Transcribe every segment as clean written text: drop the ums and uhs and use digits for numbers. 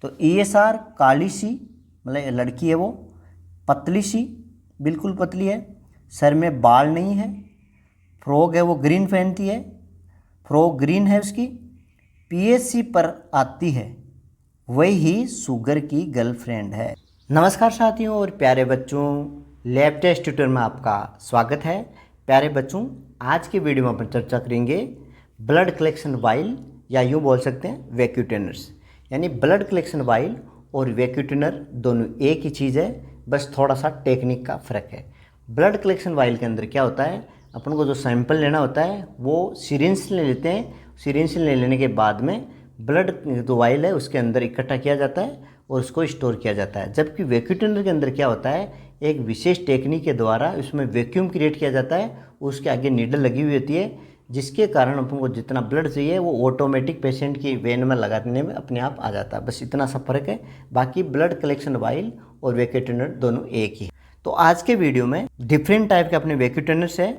तो ESR काली सी, मतलब लड़की है वो, पतली सी, बिल्कुल पतली है, सर में बाल नहीं है, फ्रॉक है वो ग्रीन पहनती है, फ्रॉक ग्रीन है उसकी, PSC पर आती है, वही शुगर की गर्लफ्रेंड है। नमस्कार साथियों और प्यारे बच्चों, लैब टेस्ट ट्यूटर में आपका स्वागत है। प्यारे बच्चों, आज की वीडियो में अपन चर्चा करेंगे ब्लड कलेक्शन वाइल, या यूँ बोल सकते हैं वैक्यूटेनर्स। यानी ब्लड कलेक्शन वाइल और वैक्यूटेनर दोनों एक ही चीज़ है, बस थोड़ा सा टेक्निक का फ़र्क है। ब्लड कलेक्शन वाइल के अंदर क्या होता है, अपन को जो सैंपल लेना होता है वो सिरिंज से ले लेते हैं। सिरिंज से ले लेने के बाद में ब्लड जो वाइल है उसके अंदर इकट्ठा किया जाता है और उसको स्टोर किया जाता है। जबकि वैक्यूटेनर के अंदर क्या होता है, एक विशेष टेक्निक के द्वारा उसमें वैक्यूम क्रिएट किया जाता है, उसके आगे नीडल लगी हुई होती है, जिसके कारण अपन को जितना ब्लड चाहिए वो ऑटोमेटिक पेशेंट की वेन में लगाने में अपने आप आ जाता है। बस इतना सा फर्क है, बाकी ब्लड कलेक्शन वाइल और वैक्यूटेनर दोनों एक ही है। तो आज के वीडियो में डिफरेंट टाइप के अपने वैक्यूटेनर्स है,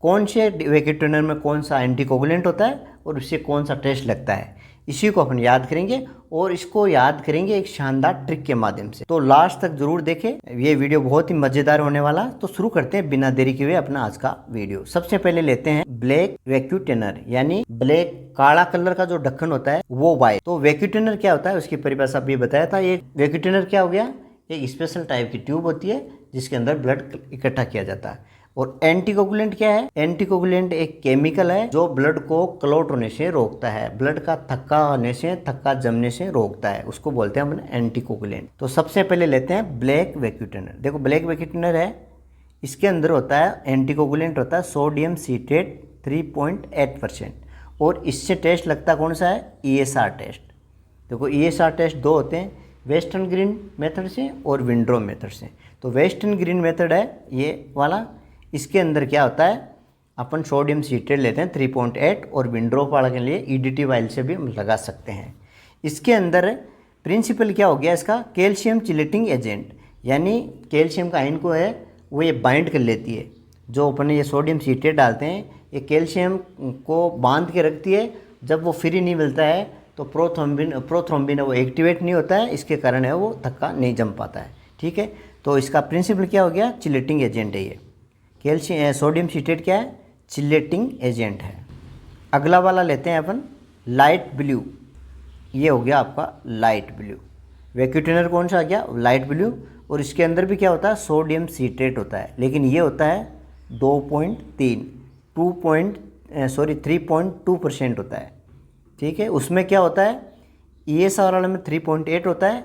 कौन से वैक्यूटेनर में कौन सा एंटीकोगुलेंट होता है और उससे कौन सा टेस्ट लगता है, इसी को अपन याद करेंगे। और इसको याद करेंगे एक शानदार ट्रिक के माध्यम से। तो लास्ट तक जरूर देखें, ये वीडियो बहुत ही मजेदार होने वाला। तो शुरू करते हैं बिना देरी किए अपना आज का वीडियो। सबसे पहले लेते हैं ब्लैक वैक्यूटेनर, यानी ब्लैक काला कलर का जो ढक्कन होता है वो वाइल। तो वैक्यूटेनर क्या होता है उसकी परिभाषा भी बताया था। ये वैक्यूटेनर क्या हो गया, एक स्पेशल टाइप की ट्यूब होती है जिसके अंदर ब्लड इकट्ठा किया जाता है। और एंटीकोगुलेंट क्या है, एंटीकोगुलेंट एक केमिकल है जो ब्लड को क्लॉट होने से रोकता है, ब्लड का थक्का होने से, थक्का जमने से रोकता है, उसको बोलते हैं अपन एंटीकोगुलेंट। तो सबसे पहले लेते हैं ब्लैक वैक्यूटेनर। देखो ब्लैक वैक्यूटेनर है, इसके अंदर होता है एंटीकोगुलेंट होता है सोडियम सीट्रेट 3.8%। और इससे टेस्ट लगता कौन सा है, ESR टेस्ट। देखो ESR टेस्ट दो होते हैं, वेस्टर्न ग्रीन मेथड से और विंड्रो मेथड से। तो वेस्टर्न ग्रीन मेथड है ये वाला, इसके अंदर क्या होता है, अपन सोडियम सीट्रेट लेते हैं 3.8, और विंड्रोप वाला के लिए EDT वाइल से भी हम लगा सकते हैं। इसके अंदर प्रिंसिपल क्या हो गया इसका, कैल्शियम चिलेटिंग एजेंट, यानी कैल्शियम का आयन को है वो ये बाइंड कर लेती है। जो अपन ये सोडियम सीट्रेट डालते हैं ये कैल्शियम को बांध के रखती है, जब वो फ्री नहीं मिलता है तो प्रोथ्रोम्बिन वो एक्टिवेट नहीं होता है, इसके कारण है वो थक्का नहीं जम पाता है। ठीक है, तो इसका प्रिंसिपल क्या हो गया, चिलेटिंग एजेंट है ये। कैल्शियम सोडियम सीट्रेट क्या है, चिलेटिंग एजेंट है। अगला वाला लेते हैं अपन लाइट ब्लू, ये हो गया आपका लाइट ब्लू। वैक्यूटेनर कौन सा आ गया, लाइट ब्लू। और इसके अंदर भी क्या होता है, सोडियम सीट्रेट होता है, लेकिन ये होता है 3.2% होता है। ठीक है, उसमें क्या होता है, ESR वाले में 3.8 होता है,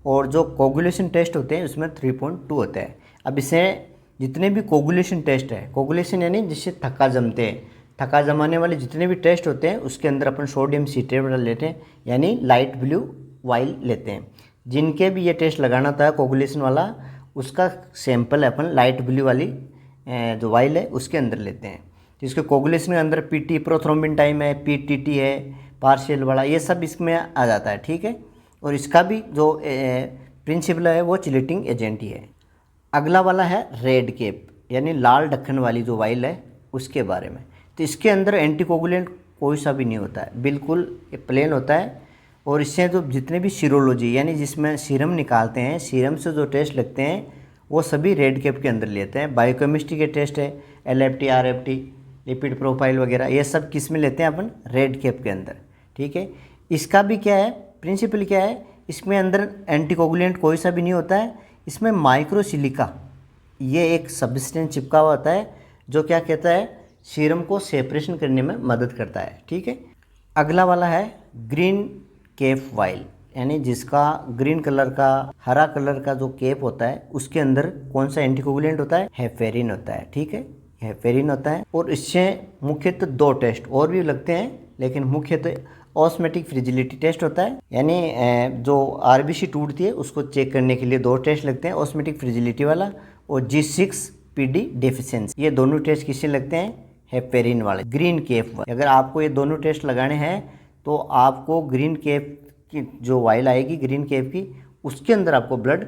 और जो कोगुलेशन टेस्ट होते हैं उसमें 3.2 होता है। अब इसे जितने भी कोगुलेशन टेस्ट है, कोगुलेशन यानी जिससे थक्का जमते हैं, थक्का जमाने वाले जितने भी टेस्ट होते हैं उसके अंदर अपन सोडियम सीट्रेट वाला लेते हैं, यानी लाइट ब्लू वाइल लेते हैं। जिनके भी ये टेस्ट लगाना था कोगुलेशन वाला, उसका सैंपल अपन लाइट ब्लू वाली जो वाइल है उसके अंदर लेते हैं। जिसके कोगुलेशन के अंदर PT प्रोथ्रोम्बिन टाइम है, PTT है, पार्शियल वाला, ये सब इसमें आ जाता है। ठीक है, और इसका भी जो प्रिंसिपल है वो चिलेटिंग एजेंट ही है। अगला वाला है रेड केप, यानी लाल ढक्कन वाली जो वाइल है उसके बारे में। तो इसके अंदर एंटीकोगुलेंट कोई सा भी नहीं होता है, बिल्कुल ये प्लेन होता है। और इससे जो जितने भी सीरोलॉजी यानी जिसमें सीरम निकालते हैं, सीरम से जो टेस्ट लगते हैं वो सभी रेड केप के अंदर लेते हैं। बायोकेमिस्ट्री के टेस्ट है, LFT, RFT, लिपिड प्रोफाइल वगैरह, ये सब किस में लेते हैं अपन, रेड केप के अंदर। ठीक है, इसका भी क्या है, प्रिंसिपल क्या है, इसमें अंदर एंटीकोगुलेंट कोई सा भी नहीं होता है। इसमें माइक्रोसिलिका ये एक सब्सटेंस चिपका हुआ होता है जो क्या कहता है, सीरम को सेपरेशन करने में मदद करता है। ठीक है, अगला वाला है ग्रीन केप वाइल, यानी जिसका ग्रीन कलर का, हरा कलर का जो केप होता है उसके अंदर कौन सा एंटीकोगुलेंट होता है, हेपेरिन होता है। ठीक है, हेपेरिन होता है। और इससे मुख्यतः दो टेस्ट और भी लगते हैं, लेकिन मुख्यतः ऑस्मेटिक फ्रिजिलिटी टेस्ट होता है, यानी जो RBC टूटती है उसको चेक करने के लिए दो टेस्ट लगते हैं, ऑस्मेटिक फ्रिजिलिटी वाला और G6PD डेफिशिएंसी। ये दोनों टेस्ट किससे लगते हैं, हेपेरिन वाले, ग्रीन केप वाले। अगर आपको ये दोनों टेस्ट लगाने हैं तो आपको ग्रीन केप की जो वाइल आएगी, ग्रीन केप की, उसके अंदर आपको ब्लड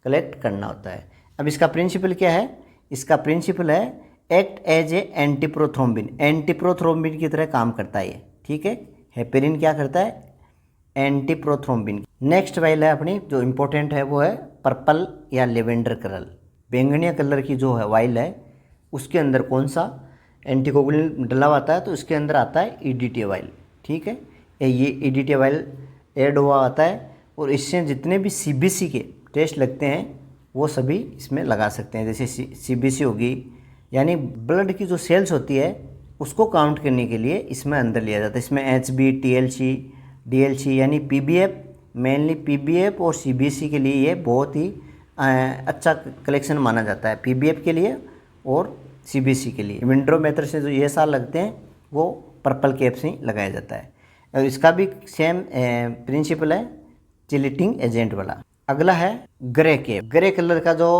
कलेक्ट करना होता है। अब इसका प्रिंसिपल क्या है, इसका प्रिंसिपल है एक्ट एज ए एंटीप्रोथ्रोम्बिन, एंटीप्रोथ्रोम्बिन की तरह काम करता है ये। ठीक है, हेपेरिन क्या करता है, एंटी प्रोथ्रोम्बिन। नेक्स्ट वाइल है अपनी जो इम्पोर्टेंट है वो है पर्पल या लेवेंडर कलर, बैंगनिया कलर की जो है वाइल है उसके अंदर कौन सा एंटीकोगुलेंट डला हुआ आता है, तो इसके अंदर आता है ईडीटी वाइल। ठीक है, ये ईडीटी वाइल ऐड हुआ आता है और इससे जितने भी सीबीसी के टेस्ट लगते हैं वो सभी इसमें लगा सकते हैं। जैसे सीबीसी होगी यानी ब्लड की जो सेल्स होती है उसको काउंट करने के लिए इसमें अंदर लिया जाता है। इसमें एचबी, टीएलसी, डीएलसी यानी पीबीएफ, मेनली पीबीएफ और सीबीसी के लिए ये बहुत ही अच्छा कलेक्शन माना जाता है, पीबीएफ के लिए और सीबीसी के लिए। विंड्रो मेथड से जो ये साल लगते हैं वो पर्पल कैप से ही लगाया जाता है और इसका भी सेम प्रिंसिपल है चिलेटिंग एजेंट वाला। अगला है ग्रे कैप। ग्रे कलर का जो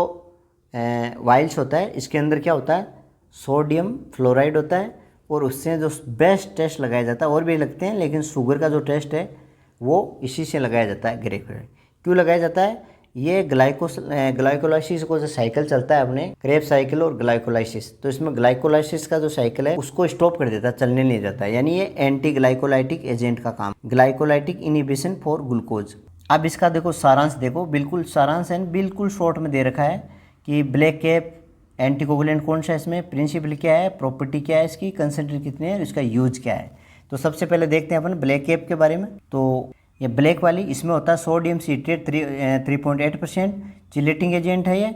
वाइल्स होता है इसके अंदर क्या होता है, सोडियम फ्लोराइड होता है और उससे जो बेस्ट टेस्ट लगाया जाता है, और भी लगते हैं लेकिन शुगर का जो टेस्ट है वो इसी से लगाया जाता है। ग्रे कलर क्यों लगाया जाता है, ये ग्लाइकोलाइसिस को जो साइकिल चलता है अपने क्रेब साइकिल और ग्लाइकोलाइसिस, तो इसमें ग्लाइकोलाइसिस का जो साइकिल है उसको स्टॉप कर देता है, चलने नहीं जाता है, यानी ये एंटी ग्लाइकोलाइटिक एजेंट का काम, ग्लाइकोलाइटिक इनहिबिशन फॉर ग्लूकोज। अब इसका देखो सारांश, देखो बिल्कुल सारांश है, बिल्कुल शॉर्ट में दे रखा है कि ब्लैक कैप एंटीकोगुलेंट कौन सा है, इसमें प्रिंसिपल क्या है, प्रॉपर्टी क्या है, इसकी कंसेंट्रेट कितनी है और इसका यूज क्या है। तो सबसे पहले देखते हैं अपन ब्लैक कैप के बारे में। तो ये ब्लैक वाली इसमें होता है सोडियम सीट्रेट 3.8%, चिलेटिंग एजेंट है ये,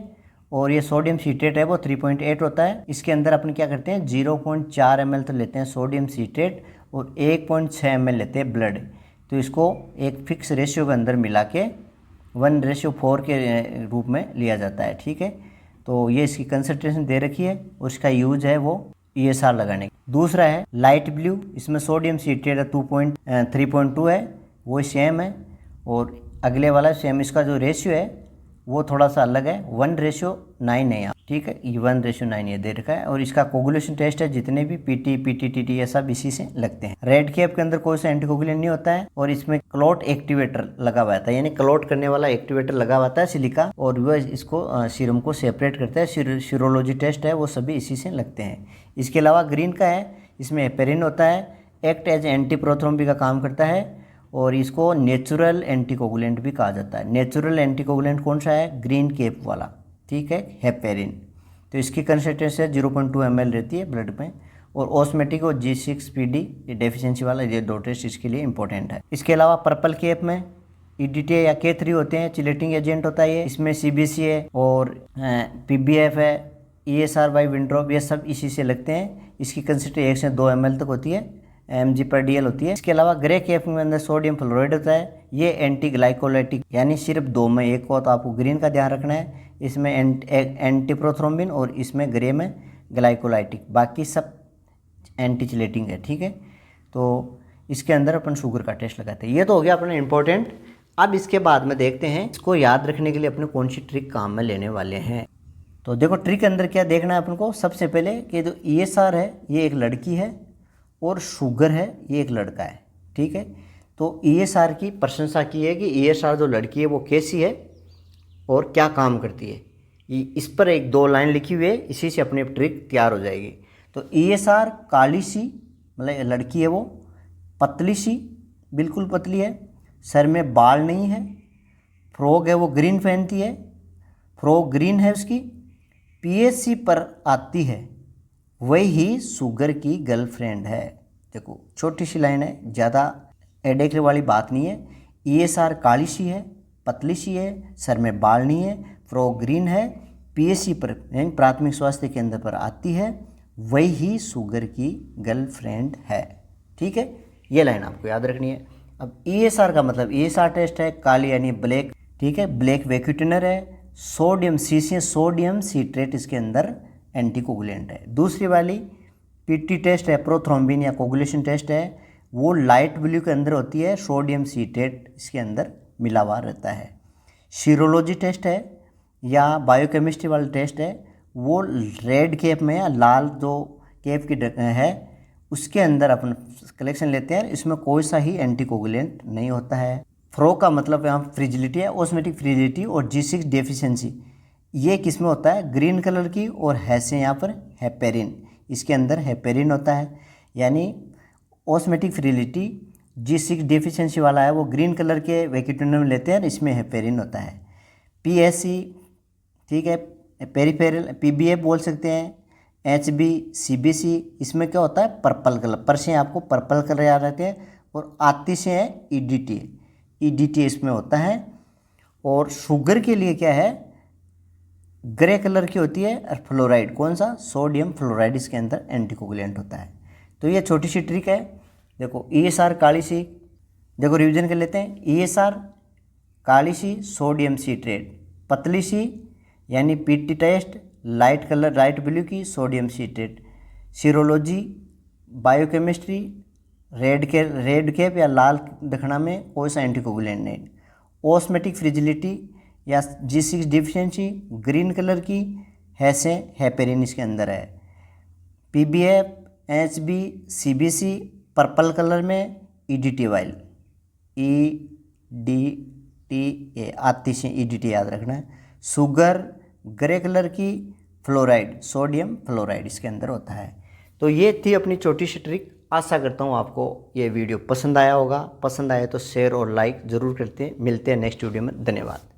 और ये सोडियम सीट्रेट है वो 3.8 होता है। इसके अंदर अपन क्या करते हैं 0.4 ml तो लेते हैं सोडियम सीट्रेट और 1.6 ml लेते हैं ब्लड, तो इसको एक फिक्स रेशियो के अंदर मिला के 1:4 के रूप में लिया जाता है। ठीक है, तो ये इसकी कंसंट्रेशन दे रखी है और इसका यूज है वो ESR लगाने। दूसरा है लाइट ब्लू, इसमें सोडियम सीट्रेट 3.2 है, वो सेम है, और अगले वाला सेम, इसका जो रेशियो है वो थोड़ा सा अलग है, 1:9 है। ठीक है, ये 1:9 ये दे रखा है, और इसका कोगुलेशन टेस्ट है, जितने भी पीटी, पीटीटीटी ये सब इसी से लगते हैं। रेड कैप के अंदर कोई सा एंटीकोगुलेंट नहीं होता है और इसमें क्लॉट एक्टिवेटर लगा हुआ था, यानी क्लॉट करने वाला एक्टिवेटर लगा हुआ था सिलिका, और वह इसको सीरम को सेपरेट करता है। सीरोलॉजी टेस्ट है वो सभी इसी से लगते हैं। इसके अलावा ग्रीन का है, इसमें हेपेरिन होता है, एक्ट एज एंटी प्रोथ्रोम्बिक का काम करता है, और इसको नेचुरल एंटीकोगुलेंट भी कहा जाता है। नेचुरल एंटीकोगुलेंट कौन सा है, ग्रीन कैप वाला। ठीक है, हेपेरिन, तो इसकी कंसंट्रेशन 0.2 ml रहती है ब्लड में। और ऑस्मेटिक और G6PD ये डेफिशिएंसी वाला, ये दो टेस्ट इसके लिए इंपॉर्टेंट है। इसके अलावा पर्पल कैप में EDTA या K3 होते हैं, चिलेटिंग एजेंट होता है ये, इसमें CBC है और PBF है, ESR बाई विंड्रोप, ये सब इसी से लगते हैं। इसकी कंसंट्रेशन 1 से 2 ml तक होती है, mg/dl होती है। इसके अलावा ग्रे कैप में अंदर सोडियम फ्लोराइड होता है, ये एंटी ग्लाइकोलाइटिक, यानी सिर्फ दो में एक को, तो आपको ग्रीन का ध्यान रखना है, इसमें एंटी प्रोथ्रोम्बिन और इसमें ग्रे में ग्लाइकोलाइटिक, बाकी सब एंटी चिलेटिंग है। ठीक है, तो इसके अंदर अपन शुगर का टेस्ट लगाते हैं। ये तो हो गया अपने इंपॉर्टेंट। अब इसके बाद में देखते हैं इसको याद रखने के लिए अपने कौन सी ट्रिक काम में लेने वाले हैं। तो देखो ट्रिक के अंदर क्या देखना है अपन को, सबसे पहले कि जो ESR है ये एक लड़की है और शुगर है ये एक लड़का है। ठीक है, तो ESR की प्रशंसा की है कि ESR जो लड़की है वो कैसी है और क्या काम करती है, इस पर 1-2 लाइन लिखी हुई है, इसी से अपनी ट्रिक तैयार हो जाएगी। तो ESR काली सी, मतलब लड़की है वो, पतली सी, बिल्कुल पतली है, सर में बाल नहीं है, फ्रॉक है वो ग्रीन पहनती है, फ्रॉक ग्रीन है उसकी, PSC पर आती है, वही शुगर की गर्लफ्रेंड है। देखो छोटी सी लाइन है, ज़्यादा एडेक वाली बात नहीं है। ESR काली सी है, पतली सी है, सर में बाल नहीं है, फ्रॉक ग्रीन है, PSC पर यानी प्राथमिक स्वास्थ्य केंद्र पर आती है, वही शुगर की गर्लफ्रेंड है। ठीक है, ये लाइन आपको याद रखनी है। अब ESR का मतलब ESR टेस्ट है, काली यानी ब्लैक। ठीक है, ब्लैक वेक्यूटेनर है, सोडियम सोडियम सीट्रेट इसके अंदर एंटीकोगुलेंट है। दूसरी वाली PT टेस्ट है, प्रोथ्रोम्बिन या कोगुलेशन टेस्ट है, वो लाइट ब्लू के अंदर होती है, सोडियम सीट्रेट इसके अंदर मिला हुआ रहता है। सीरोलॉजी टेस्ट है या बायोकेमिस्ट्री वाला टेस्ट है, वो रेड कैप में या लाल जो कैप की है उसके अंदर अपन कलेक्शन लेते हैं, इसमें कोई सा ही एंटीकोगुलेंट नहीं होता है। फ्रो का मतलब यहाँ फ्रिजिलिटी है, ऑस्मेटिक फ्रिजिलिटी और G6 डेफिशिएंसी, ये किस में होता है, ग्रीन कलर की, और है से यहाँ पर हेपेरिन, इसके अंदर हेपेरिन होता है, यानी ऑस्मेटिक फ्रिजिलिटी G6 डिफिशियंसी वाला है वो ग्रीन कलर के वेकिटोनियम लेते हैं, इसमें हेपेरिन होता है। PSC ठीक है, पेरिफेरल PBA बोल सकते हैं। HB CBC इसमें क्या होता है, पर्पल कलर, पर से आपको पर्पल कलर याद रहते हैं। और आती से है EDT इसमें होता है। और शुगर के लिए क्या है, ग्रे कलर की होती है। और फ्लोराइड कौन सा, सोडियम फ्लोराइड इसके अंदर एंटीकोगुलेंट होता है। तो ये छोटी सी ट्रिक है। देखो ESR काली सी, देखो रिवीजन कर लेते हैं। ESR काली सी सोडियम सीट्रेट, पतली सी यानी PT test light colour light blue की sodium citrate, serology biochemistry red cap या लाल दिखना में कोई सा एंटीकोगुलेंट नहीं। ऑस्मेटिक फ्रिजिलिटी या G6 डिफिशियंसी ग्रीन कलर की है से हेपेरिन इसके अंदर है। PBA HB CBC purple colour में EDT वाइल EDTA आती से EDT याद रखना है। शुगर ग्रे कलर की, फ्लोराइड सोडियम फ्लोराइड इसके अंदर होता है। तो ये थी अपनी छोटी सी ट्रिक। आशा करता हूँ आपको ये वीडियो पसंद आया होगा। पसंद आए तो शेयर और लाइक ज़रूर करते हैं। मिलते हैं नेक्स्ट वीडियो में। धन्यवाद।